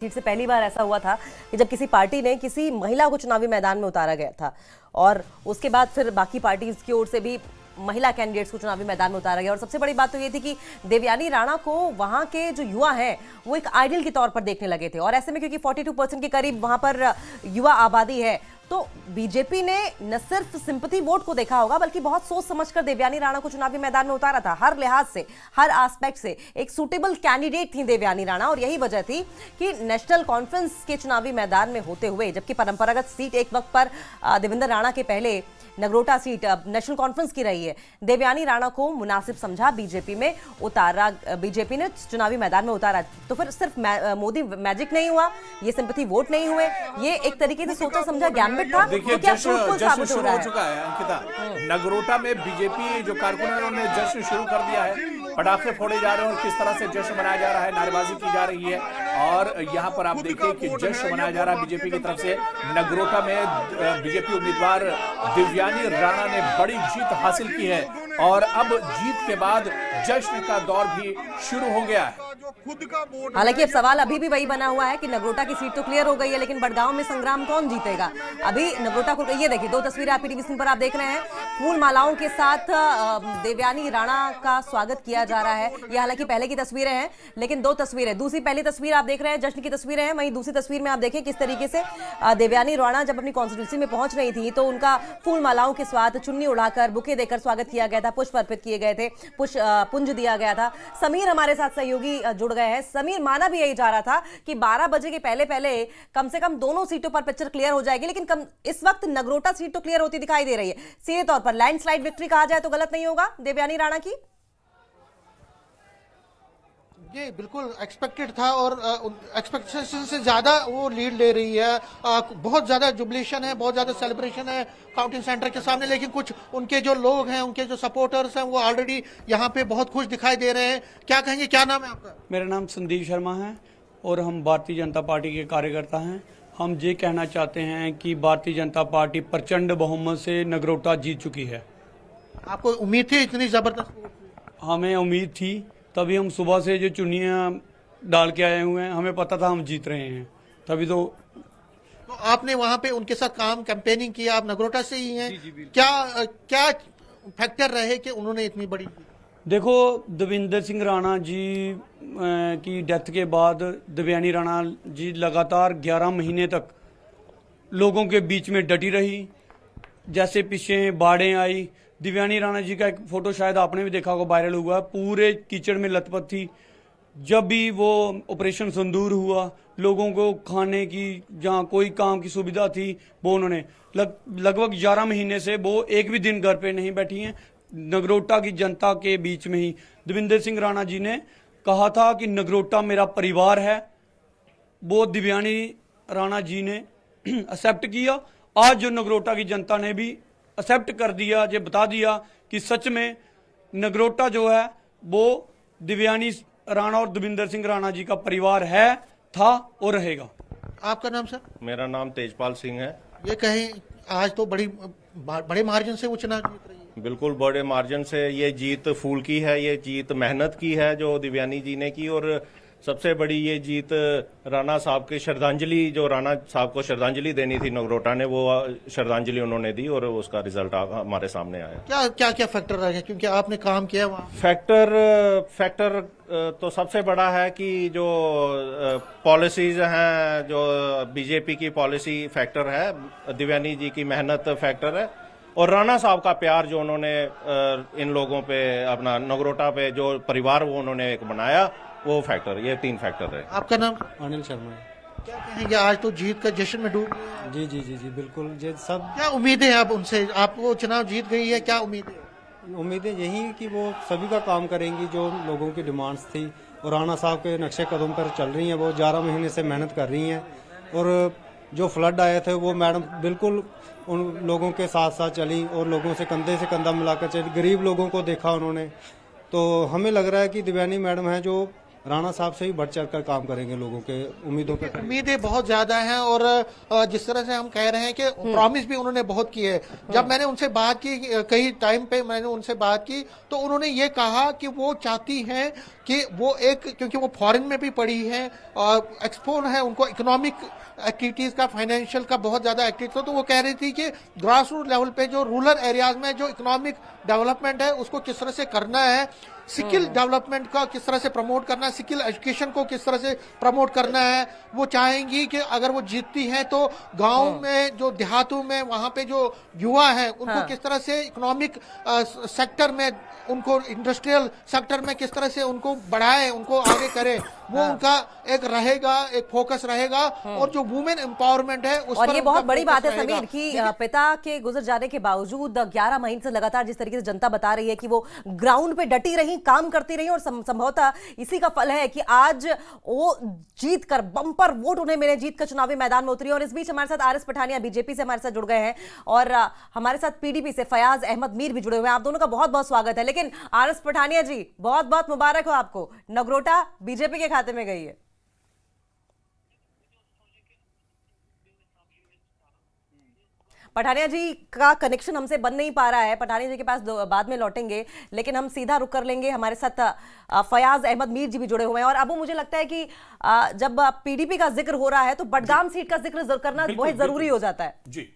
Seat से पहली बार ऐसा हुआ था कि जब किसी पार्टी ने किसी महिला को चुनावी मैदान में उतारा गया था और उसके बाद फिर बाकी पार्टीज की ओर से भी महिला कैंडिडेट्स को चुनावी मैदान में उतारा गया। और सबसे बड़ी बात तो ये थी कि देवयानी राणा को वहां के जो युवा हैं वो एक आइडियल के तौर पर देखने लगे थे। और ऐसे में क्योंकि 42% के करीब वहां पर युवा आबादी है तो बीजेपी ने न सिर्फ सिंपैथी वोट को देखा होगा बल्कि बहुत सोच समझकर देवयानी राणा को चुनावी मैदान में उतारा था। हर लिहाज से, हर एस्पेक्ट से एक सूटेबल कैंडिडेट थी देवयानी राणा। और यही वजह थी कि नेशनल कॉन्फ्रेंस के चुनावी मैदान में होते हुए, जबकि परंपरागत सीट एक वक्त पर देवेंद्र राणा के पहले नगरोटा सीट नेशनल कॉन्फ्रेंस की रही है, देवयानी राणा को मुनासिब समझा, बीजेपी में उतारा, बीजेपी ने चुनावी मैदान में उतारा। तो फिर सिर्फ मोदी मैजिक नहीं हुआ, ये सिंपैथी वोट नहीं हुए, ये एक तरीके से सोचा समझा गैम्बिट था। देखिए तो जश्न शुरू हो चुका है अंकिता। नगरोटा में बीजेपी जो कारकुनों ने जश्न शुरू कर दिया है, पटाखे फोड़े जा रहे हैं और किस तरह से जश्न मनाया जा रहा है, नारेबाजी की जा रही है। और यहाँ पर आप देखिए कि जश्न मनाया जा रहा है बीजेपी की तरफ से। नगरोटा में बीजेपी उम्मीदवार देवयानी राणा ने बड़ी जीत हासिल की है और अब जीत के बाद जश्न का दौर भी शुरू हो गया है। हालांकि अब सवाल अभी भी वही बना हुआ है कि नगरोटा की सीट तो क्लियर हो गई है, लेकिन बड़गांव में संग्राम कौन जीतेगा। अभी नगरोटा को, ये देखिए दो तस्वीरें आप टीवी स्क्रीन पर आप देख रहे हैं, फूल मालाओं के साथ देवयानी राणा का स्वागत किया जा रहा है। ये हालांकि पहले की तस्वीरें हैं, लेकिन दो तस्वीरें, दूसरी पहली तस्वीर आप देख रहे हैं जश्न की तस्वीरें हैं, वहीं दूसरी तस्वीर में आप देखें किस तरीके से देवयानी राणा जब अपनी कॉन्स्टिट्यूंसी में पहुंच रही थी तो उनका फूल मालाओं के साथ चुन्नी उड़ाकर, बुके देकर स्वागत किया गया था, पुष्प अर्पित किए गए थे, पुंज दिया गया था। समीर हमारे साथ सहयोगी जुड़ गए हैं। समीर, माना भी यही जा रहा था कि 12 बजे के पहले पहले कम से कम दोनों सीटों पर पिक्चर क्लियर हो जाएगी, लेकिन इस वक्त नगरोटा सीट तो क्लियर होती दिखाई दे रही है। सीधे तौर पर लैंडस्लाइड विक्ट्री कहा जाए तो गलत नहीं होगा देवयानी राणा की। ये बिल्कुल एक्सपेक्टेड था और एक्सपेक्टेशन से ज्यादा वो लीड ले रही है। बहुत ज्यादा जुबिलेशन है, बहुत ज्यादा सेलिब्रेशन है काउंटिंग सेंटर के सामने, लेकिन कुछ उनके जो लोग हैं, उनके जो सपोर्टर्स हैं, वो ऑलरेडी यहाँ पे बहुत खुश दिखाई दे रहे हैं। क्या कहेंगे, क्या नाम है आपका? मेरा नाम संदीप शर्मा है और हम भारतीय जनता पार्टी के कार्यकर्ता हैं। हम ये कहना चाहते हैं कि भारतीय जनता पार्टी प्रचंड बहुमत से नगरोटा जीत चुकी है। आपको उम्मीद थी इतनी जबरदस्त? हमें उम्मीद थी, तभी हम सुबह से जो चुनियाँ डाल के आए हुए हैं, हमें पता था हम जीत रहे हैं, तभी तो आपने वहां पे उनके साथ काम कैंपेनिंग किया। आप नगरोटा से ही हैं। क्या फैक्टर रहे कि उन्होंने इतनी बड़ी? देखो, देवेंद्र सिंह राणा जी की डेथ के बाद देवयानी राणा जी लगातार 11 महीने तक लोगों के बीच में डटी रही। जैसे पीछे बाढ़ें आई, देवयानी राणा जी का एक फोटो शायद आपने भी देखा होगा, वायरल हुआ, पूरे कीचड़ में लथपथ थी। जब भी वो ऑपरेशन सिंदूर हुआ, लोगों को खाने की जहाँ कोई काम की सुविधा थी वो उन्होंने लगभग 11 महीने से वो एक भी दिन घर पे नहीं बैठी हैं। नगरोटा की जनता के बीच में ही देवेंद्र सिंह राणा जी ने कहा था कि नगरोटा मेरा परिवार है, वो देवयानी राणा जी ने एक्सेप्ट किया। आज जो नगरोटा की जनता ने भी एक्सेप्ट कर दिया, ये बता दिया कि सच में नगरोटा जो है वो देवयानी राणा और देवेंद्र सिंह राणा जी का परिवार है, था और रहेगा। आपका नाम सर? मेरा नाम तेजपाल सिंह है। ये कहें आज तो बड़े मार्जिन से वो चुनाव जीत रही है। बिल्कुल बड़े मार्जिन से ये जीत फूल की है, ये जीत मेहनत की है जो देवयानी जी ने की। और सबसे बड़ी ये जीत राणा साहब की श्रद्धांजलि, जो राणा साहब को श्रद्धांजलि देनी थी नगरोटा ने, वो श्रद्धांजलि उन्होंने दी और उसका रिजल्ट हमारे सामने आया। क्या फैक्टर रहे, क्योंकि आपने काम किया वहाँ? फैक्टर तो सबसे बड़ा है कि जो पॉलिसीज हैं, जो बीजेपी की पॉलिसी फैक्टर है, देवयानी जी की मेहनत फैक्टर है, और राणा साहब का प्यार जो उन्होंने इन लोगों पे, अपना नगरोटा पे जो परिवार वो उन्होंने एक बनाया, वो फैक्टर, ये 3 फैक्टर है। आपका नाम? अनिल शर्मा। क्या कहेंगे, आज तो जीत का जश्न में डूब गए? जी जी जी जी बिल्कुल। ये सब क्या उम्मीदें हैं अब उनसे? आपको चुनाव जीत गई है, क्या उम्मीदें यही कि वो सभी का काम करेंगी जो लोगों की डिमांड्स थी, और राणा साहब के नक्शे कदम पर चल रही हैं। वो 11 महीने से मेहनत कर रही हैं और जो फ्लड आए थे वो मैडम बिल्कुल उन लोगों के साथ साथ चली और लोगों से कंधा मिलाकर चली, गरीब लोगों को देखा उन्होंने। तो हमें लग रहा है कि देवयानी मैडम है जो राणा साहब से ही बढ़ चढ़ कर काम करेंगे, लोगों के उम्मीदों पे। उम्मीदें बहुत ज्यादा हैं और जिस तरह से हम कह रहे हैं कि प्रॉमिस भी उन्होंने बहुत किए। जब मैंने उनसे बात की, कई टाइम पे मैंने उनसे बात की, तो उन्होंने ये कहा कि वो चाहती हैं कि वो एक, क्योंकि वो फॉरेन में भी पढ़ी है और एक्सपोज है, उनको इकोनॉमिक एक्टिविटीज का, फाइनेंशियल का बहुत ज्यादा एक्टिव था, तो वो कह रही थी कि ग्रास रूट लेवल पे जो रूरल एरियाज में जो इकोनॉमिक डेवलपमेंट है उसको किस तरह से करना है, स्किल डेवलपमेंट का किस तरह से प्रमोट करना है, स्किल एजुकेशन को किस तरह से प्रमोट करना है। वो चाहेंगी कि अगर वो जीतती हैं तो गांव में, जो देहातों में, वहां पे जो युवा है उनको किस तरह से इकोनॉमिक सेक्टर में, उनको इंडस्ट्रियल सेक्टर में किस तरह से उनको बढ़ाए, उनको आगे करे, वो उनका एक रहेगा, एक फोकस रहेगा। और जो वुमेन एम्पावरमेंट है उस और पर ये उनका बहुत बड़ी बात है focus रहेगा। समीर कि पिता के गुजर जाने के बावजूद 11 महीने से लगातार जिस तरीके से जनता बता रही है कि वो ग्राउंड पे डटी रही, काम करती रही, और संभवतः इसी का फल है कि आज वो जीत कर, बम्पर वोट उन्हें मिले, जीत कर चुनावी मैदान में उतरी। और इस बीच हमारे साथ आरएस पठानिया बीजेपी से हमारे साथ जुड़ गए हैं और हमारे साथ पीडीपी से फयाज अहमद मीर भी जुड़े हुए हैं। आप दोनों का बहुत बहुत स्वागत है। लेकिन आरएस पठानिया जी, बहुत बहुत मुबारक हो आपको, नगरोटा बीजेपी के खाते में गई है। पठानिया जी का कनेक्शन हमसे बन नहीं पा रहा है, पठानिया जी के पास बाद में लौटेंगे, लेकिन हम सीधा रुक कर लेंगे। हमारे साथ फयाज अहमद मीर जी भी जुड़े हुए हैं। और अब मुझे लगता है कि जब पीडीपी का जिक्र हो रहा है तो बडगाम सीट का जिक्र करना बहुत जरूरी हो जाता है। जी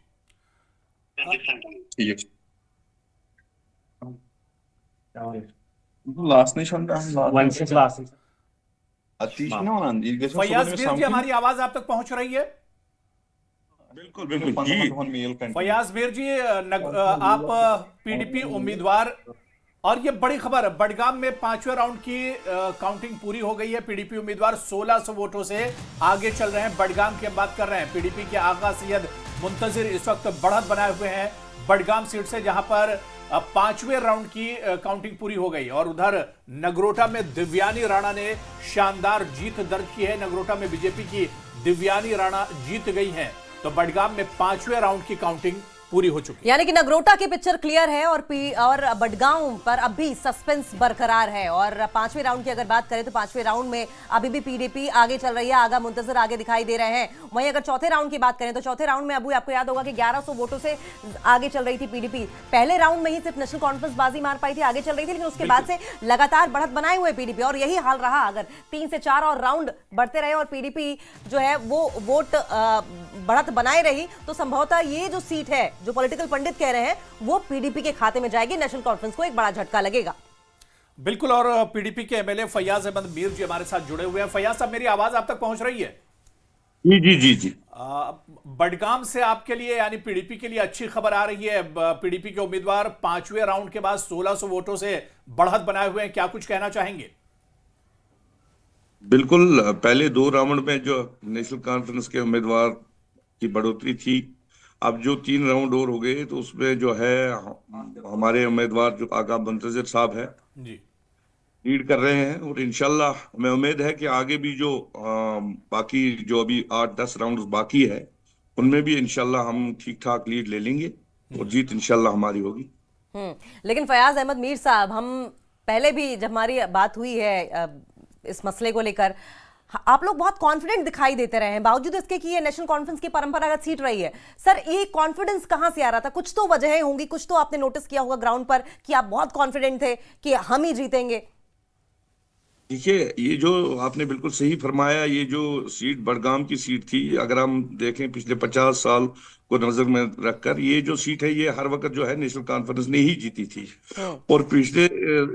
फयाज मीर जी, हमारी आवाज आप तक पहुंच रही है? बिल्कुल बिल्कुल जी। फयाज मीर जी, आप पीडीपी उम्मीदवार, और ये बड़ी खबर, बडगाम में 5वें राउंड की काउंटिंग पूरी हो गई है। पीडीपी उम्मीदवार 1600 वोटों से आगे चल रहे हैं। बडगाम की बात कर रहे हैं। पीडीपी के आगा सैयद मुंतजिर इस वक्त बढ़त बनाए हुए हैं बडगाम सीट से, जहां पर 5वें राउंड की काउंटिंग पूरी हो गई। और उधर नगरोटा में दिव्यानी राणा ने शानदार जीत दर्ज की है। नगरोटा में बीजेपी की दिव्यानी राणा जीत गई हैं। तो बडगाम में 5वें राउंड की काउंटिंग पूरी हो चुकी है। यानी कि नगरोटा की पिक्चर क्लियर है और बडगांव पर अभी सस्पेंस बरकरार है। और 5वें राउंड की अगर बात करें तो 5वें राउंड में अभी भी पीडीपी आगे चल रही है, आगा मुंतजर आगे दिखाई दे रहे हैं। वहीं अगर चौथे राउंड की बात करें तो चौथे राउंड में अबू, आपको याद होगा कि 1100 वोटों से आगे चल रही थी पीडीपी। पहले राउंड में ही सिर्फ नेशनल कॉन्फ्रेंस बाजी मार पाई थी, आगे चल रही थी, लेकिन उसके बाद से लगातार बढ़त बनाए हुए पीडीपी। और यही हाल रहा, अगर 3 से 4 और राउंड बढ़ते रहे और पीडीपी जो है वो वोट बढ़त बनाए रही, तो संभवतः ये जो सीट है, जो पॉलिटिकल पंडित कह रहे हैं, वो पीडीपी के खाते में जाएगी। नेशनल कॉन्फ्रेंस को एक बड़ा झटका लगेगा। बिल्कुल। और पीडीपी के एमएलए फयाज अहमद मीर जी हमारे साथ जुड़े हुए हैं। फयाज साहब, मेरी आवाज आप तक पहुंच रही है? जी जी जी जी। बडगाम से आपके लिए, यानी पीडीपी के लिए अच्छी खबर आ रही है। पीडीपी के उम्मीदवार 5वें राउंड के बाद 1600 वोटों से बढ़त बनाए हुए हैं, क्या कुछ कहना चाहेंगे? बिल्कुल, पहले 2 राउंड में जो नेशनल कॉन्फ्रेंस के उम्मीदवार की बढ़ोतरी थी, अब जो 3 राउंड और हो गए तो उसमें जो है हमारे उम्मीदवार जो आगा मुंतजिर साहब है जी लीड कर रहे हैं। और इंशाल्लाह हमें उम्मीद है कि आगे भी जो बाकी जो अभी 8-10 राउंड बाकी है उनमें भी इंशाल्लाह हम ठीक ठाक लीड ले लेंगे और जीत इंशाल्लाह हमारी होगी। लेकिन फयाज अहमद मीर साहब, हम पहले भी जब हमारी बात हुई है इस मसले को लेकर, आप लोग बहुत कॉन्फिडेंट दिखाई देते रहे हैं, बावजूद इसके कि ये नेशनल कॉन्फ्रेंस की परंपरागत सीट रही है। सर, ये कॉन्फिडेंस कहां से आ रहा था? कुछ तो वजहें होंगी, कुछ तो आपने नोटिस किया होगा ग्राउंड पर कि आप बहुत कॉन्फिडेंट थे कि हम ही जीतेंगे। देखिए, ये जो आपने बिल्कुल सही फरमाया, ये जो सीट बडगाम की सीट थी, अगर हम देखें पिछले 50 साल को नजर में रखकर, ये जो सीट है ये हर वक्त जो है नेशनल कॉन्फ्रेंस ने ही जीती थी। और पिछले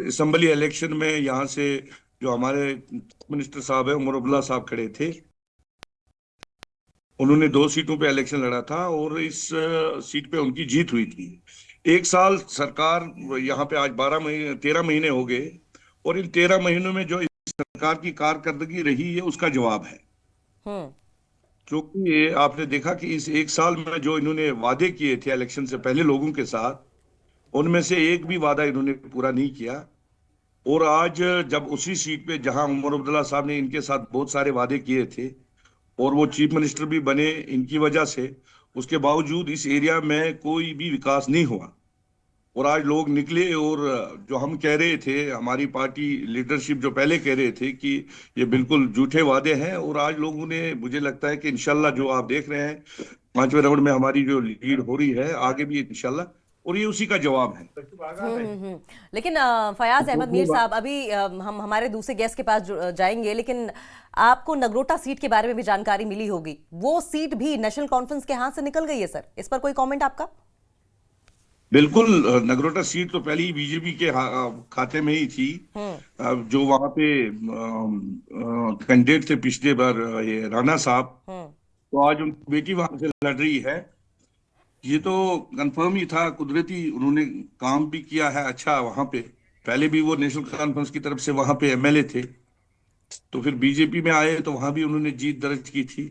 असेंबली इलेक्शन में यहाँ से जो हमारे मिनिस्टर साहब है उमर अब्दुल्ला साहब खड़े थे, उन्होंने 2 सीटों पे इलेक्शन लड़ा था और इस सीट पे उनकी जीत हुई थी। 1 साल सरकार यहाँ पे आज 13 महीने हो गए और इन 13 महीनों में जो इस सरकार की कारकर्दगी रही है उसका जवाब है। क्योंकि ये आपने देखा कि इस 1 साल में जो इन्होंने वादे किए थे इलेक्शन से पहले लोगों के साथ, उनमें से एक भी वादा इन्होंने पूरा नहीं किया। और आज जब उसी सीट पे जहां उमर अब्दुल्ला साहब ने इनके साथ बहुत सारे वादे किए थे और वो चीफ मिनिस्टर भी बने इनकी वजह से, उसके बावजूद इस एरिया में कोई भी विकास नहीं हुआ। और आज लोग निकले और जो हम कह रहे थे, हमारी पार्टी लीडरशिप जो पहले कह रहे थे कि ये बिल्कुल झूठे वादे हैं, और आज लोगों ने, मुझे लगता है कि इंशाल्लाह जो आप देख रहे हैं 5वें राउंड में हमारी जो लीड हो रही है, आगे भी इंशाल्लाह और ये उसी का जवाब है। लेकिन फयाज अहमद मीर साहब, अभी हम हमारे दूसरे गेस्ट के पास जाएंगे, लेकिन आपको नगरोटा सीट के बारे में भी जानकारी मिली होगी। वो सीट भी नेशनल कॉन्फ्रेंस के हाथ से निकल गई है सर, इस पर कोई कमेंट आपका? बिल्कुल, नगरोटा सीट तो पहले ही बीजेपी के खाते में ही थी। जो वहां पे कैंडिडेट थे पिछले बार, ये राणा साहब, तो आज उनकी बेटी वहां से लड़ रही है। ये तो कंफर्म ही था, कुदरती उन्होंने काम भी किया है अच्छा वहां पे। पहले भी वो नेशनल कॉन्फ्रेंस की तरफ से वहां पे एमएलए थे, तो फिर बीजेपी में आए तो वहां भी उन्होंने जीत दर्ज की थी।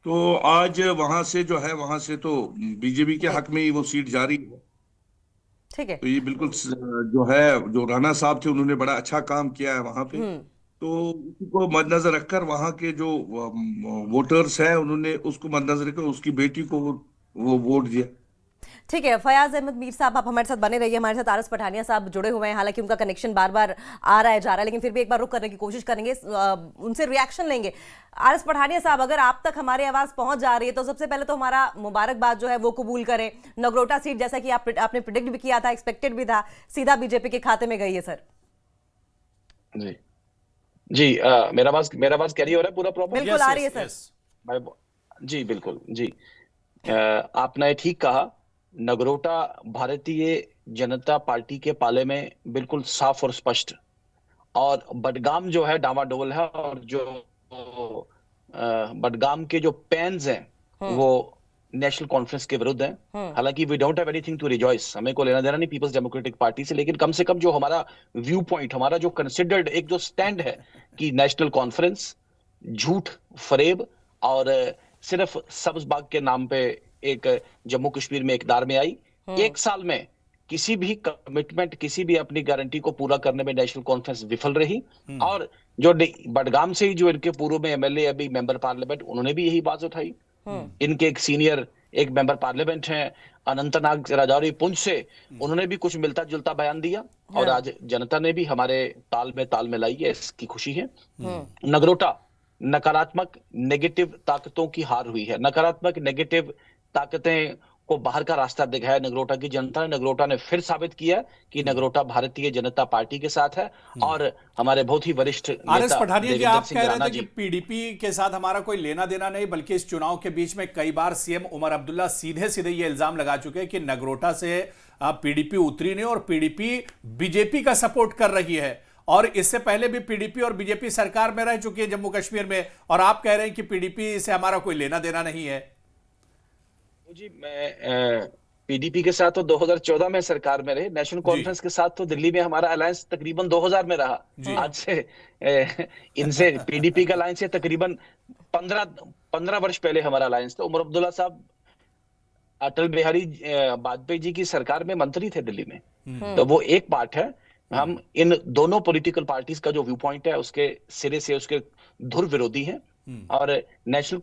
तो आज वहां से जो है, वहां से तो बीजेपी के हक में ही वो सीट जारी है। ठीक है। तो ये बिल्कुल जो है, जो राणा साहब थे उन्होंने बड़ा अच्छा काम किया है वहां पे। तो उसी को मद्देनजर रखकर वहां के जो वोटर्स हैं, उन्होंने उसको मद्देनजर रखकर उसकी बेटी को वो वोट दिया। ठीक है, फयाज अहमद मीर साहब आप हमारे साथ बने रहिए। हमारे साथ आरएस पठानिया साहब जुड़े हुए हैं, हालांकि उनका कनेक्शन बार बार आ रहा है जा रहा है, लेकिन फिर भी एक बार रुक करने की कोशिश करेंगे, उनसे रिएक्शन लेंगे। आरएस पठानिया साहब, अगर आप तक हमारी आवाज पहुंच जा रही है तो सबसे पहले तो हमारा मुबारकबाद जो है वो कबूल करें। नगरोटा सीट जैसा कि आपने प्रिडिक्ट भी किया था, एक्सपेक्टेड भी था, सीधा बीजेपी के खाते में गई है सर। जी जी, मेरा आवाज कैरी हो रहा है पूरा प्रॉपर? बिल्कुल आ रही है सर। जी बिल्कुल जी। आपने ठीक कहा, नगरोटा भारतीय जनता पार्टी के पाले में बिल्कुल साफ और स्पष्ट, और बडगाम जो है डामाडोल है, और जो बडगाम के जो पेन्स हैं वो नेशनल कॉन्फ्रेंस के विरुद्ध हैं। हालांकि we don't have anything to rejoice, हमें को लेना देना नहीं पीपल्स डेमोक्रेटिक पार्टी से, लेकिन कम से कम जो हमारा व्यू पॉइंट, हमारा जो कंसिडर्ड एक जो स्टैंड है कि नेशनल कॉन्फ्रेंस झूठ फरेब और सिर्फ सब्ज बाग के नाम पे एक जम्मू कश्मीर में इकदार में आई, एक साल में किसी भी कमिटमेंट, किसी भी अपनी गारंटी को पूरा करने में नेशनल कॉन्फ्रेंस विफल रही। और जो बडगाम से ही जो इनके पूर्व में एमएलए, अभी मेंबर पार्लियामेंट, उन्होंने भी यही बात उठाई। इनके एक सीनियर एक मेंबर पार्लियामेंट हैं अनंतनाग राजौरी पुंछ से, उन्होंने भी कुछ मिलता जुलता बयान दिया, और आज जनता ने भी हमारे ताल में लाई है, इसकी खुशी है। नगरोटा नकारात्मक नेगेटिव ताकतों की हार हुई है, नकारात्मक नेगेटिव ताकतें को बाहर का रास्ता दिखाया नगरोटा की जनता ने। नगरोटा ने फिर साबित किया कि नगरोटा भारतीय जनता पार्टी के साथ है, और हमारे बहुत ही वरिष्ठ आरएस नेता पठानिया जी, देवेंद्र आप सिंह कह राणा रहे थे जी, कि पीडीपी के साथ हमारा कोई लेना देना नहीं, बल्कि इस चुनाव के बीच में कई बार सीएम उमर अब्दुल्ला सीधे सीधे ये इल्जाम लगा चुके हैं कि नगरोटा से पीडीपी उतरी नहीं और पीडीपी बीजेपी का सपोर्ट कर रही है, और इससे पहले भी पीडीपी और बीजेपी सरकार में रह चुकी है जम्मू कश्मीर में, और आप कह रहे हैं कि पीडीपी से हमारा कोई लेना देना नहीं है। जी मैं पीडीपी के साथ तो 2014 में सरकार में रहे, नेशनल कॉन्फ्रेंस के साथ तो दिल्ली में हमारा अलायंस तकरीबन 2000 में रहा। आज से इनसे पीडीपी का अलायंस है तकरीबन 15 वर्ष पहले हमारा अलायंस था। उमर अब्दुल्ला साहब अटल बिहारी वाजपेयी जी की सरकार में मंत्री थे दिल्ली में, तो वो एक पार्ट है। हम इन दोनों पॉलिटिकल पार्टीज का जो व्यू पॉइंट है उसके सिरे से उसके धुर विरोधी हैं, और नेशनल